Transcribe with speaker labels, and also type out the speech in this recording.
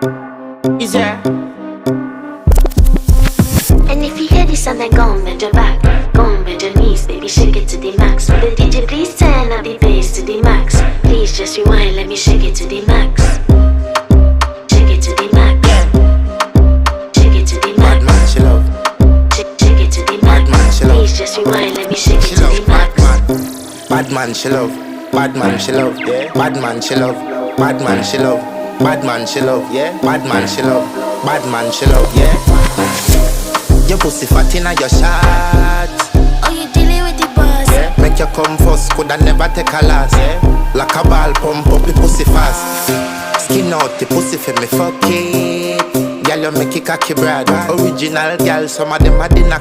Speaker 1: Is there?
Speaker 2: And if you hear this and then go on bend your back, go on bend your knees, baby, shake it to the max. Will the DJ please turn up the bass to the max? Please just rewind, let me shake it to the max. Shake it to the max. Shake it to the max.
Speaker 3: Bad man, she love.
Speaker 2: Shake it to the max.
Speaker 3: Bad man, she love.
Speaker 2: Please just rewind, let me shake it
Speaker 3: She
Speaker 2: to
Speaker 3: love
Speaker 2: the max.
Speaker 3: bad man, she love. Bad man, she love. Yeah. Bad man, she love. Bad man, she love. Bad man, she love. Yeah. Bad man, she love. Bad man, she love. Yeah. Your pussy fat inna your shot.
Speaker 2: Oh, you dealing with the boss?
Speaker 3: Yeah. Make you come first, coulda never take a last. Yeah. Like a ball pump up the pussy fast. Skin out the pussy for me fuck it. Girl, you make it cocky brad. Original girl, some of them a dinner